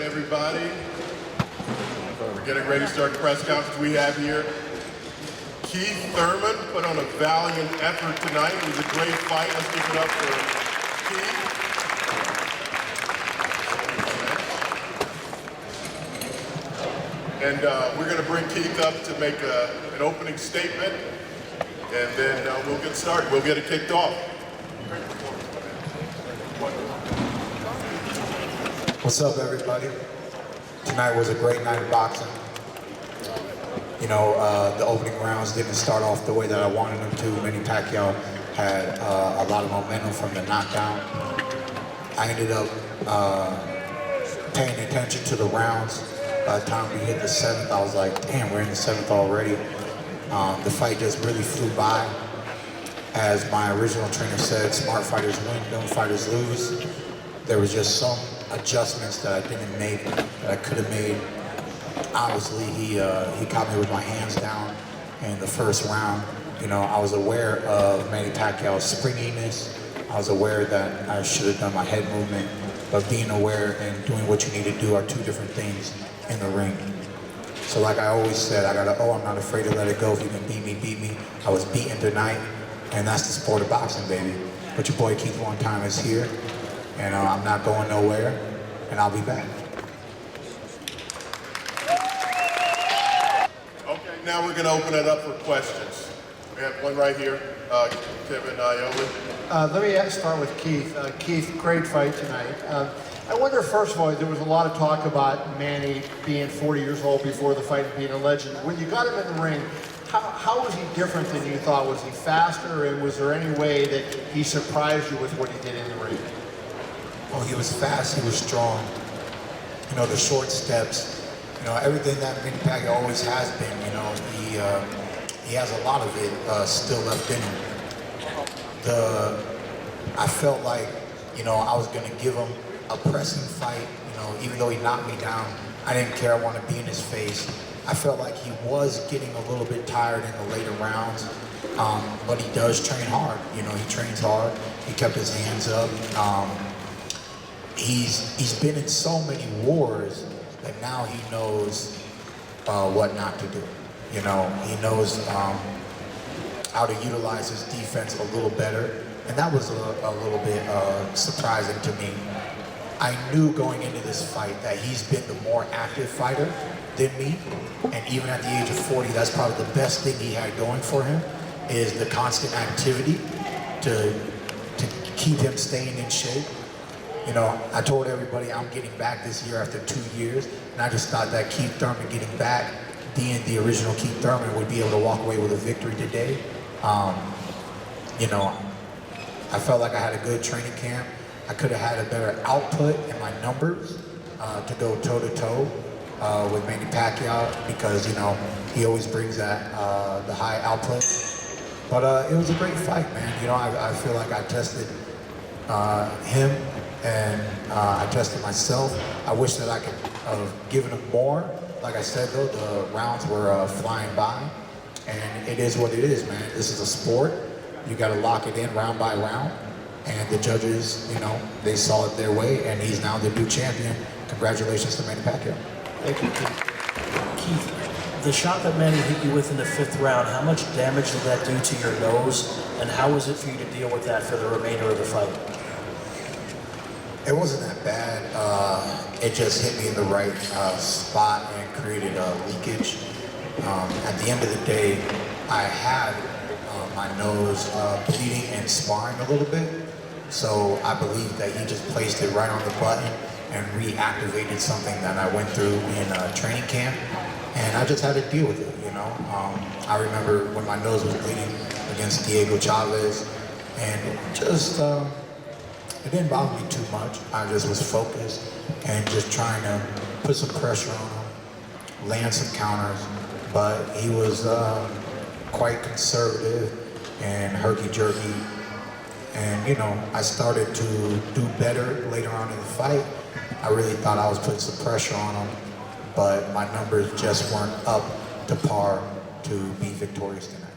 everybody. We're getting ready to start the press conference. We have here Keith Thurman put on a valiant effort tonight. It was a great fight. Let's give it up for Keith. And we're going to bring Keith up to make an opening statement, and then we'll get started. We'll get it kicked off. What's up, everybody? Tonight was a great night of boxing. You know, the opening rounds didn't start off the way that I wanted them to. Manny Pacquiao had a lot of momentum from the knockdown. I ended up paying attention to the rounds. By the time we hit the 7th, I was like, damn, we're in the 7th already. The fight just really flew by. As my original trainer said, smart fighters win, dumb fighters lose. There was just some adjustments that I didn't make, that I could have made. Obviously, he caught me with my hands down in the first round. You know, I was aware of Manny Pacquiao's springiness. I was aware that I should have done my head movement, but being aware and doing what you need to do are two different things in the ring. So like I always said, I'm not afraid to let it go. If you can beat me, beat me. I was beaten tonight, and that's the sport of boxing, baby. But your boy Keith One Time is here, and I'm not going nowhere, and I'll be back. Okay, now we're going to open it up for questions. We have one right here, Kevin Ioli. Let me start with Keith. Keith, great fight tonight. I wonder, first of all, there was a lot of talk about Manny being 40 years old before the fight and being a legend. When you got him in the ring, how was he different than you thought? Was he faster, and was there any way that he surprised you with what he did in the ring? Oh, he was fast, he was strong. You know, the short steps, you know, everything that Manny Pacquiao always has been, you know, he has a lot of it still left in him. I felt like, you know, I was gonna give him a pressing fight, you know, even though he knocked me down, I didn't care, I wanted to be in his face. I felt like he was getting a little bit tired in the later rounds, but he does train hard. You know, he trains hard. He kept his hands up. He's been in so many wars that now he knows what not to do. You know, he knows how to utilize his defense a little better, and that was a little bit surprising to me. I knew going into this fight that he's been the more active fighter than me, and even at the age of 40, that's probably the best thing he had going for him, is the constant activity to keep him staying in shape. You know, I told everybody I'm getting back this year after 2 years, and I just thought that Keith Thurman getting back, being the original Keith Thurman, would be able to walk away with a victory today. You know, I felt like I had a good training camp. I could have had a better output in my numbers to go toe-to-toe with Manny Pacquiao, because, you know, he always brings that the high output. But it was a great fight, man. You know, I feel like I tested him, and I tested myself. I wish that I could have given him more. Like I said, though, the rounds were flying by, and it is what it is, man. This is a sport. You got to lock it in round by round. And the judges, you know, they saw it their way, and he's now the new champion. Congratulations to Manny Pacquiao. Thank you, Keith. Keith, the shot that Manny hit you with in the 5th round, how much damage did that do to your nose, and how was it for you to deal with that for the remainder of the fight? It wasn't that bad. It just hit me in the right spot and created a leakage. At the end of the day, I had my nose bleeding and sparring a little bit. So I believe that he just placed it right on the button and reactivated something that I went through in training camp. And I just had to deal with it, you know. I remember when my nose was bleeding against Diego Chavez, and it didn't bother me too much. I just was focused and just trying to put some pressure on him, land some counters. But he was quite conservative and herky-jerky. And, you know, I started to do better later on in the fight. I really thought I was putting some pressure on him, but my numbers just weren't up to par to be victorious tonight.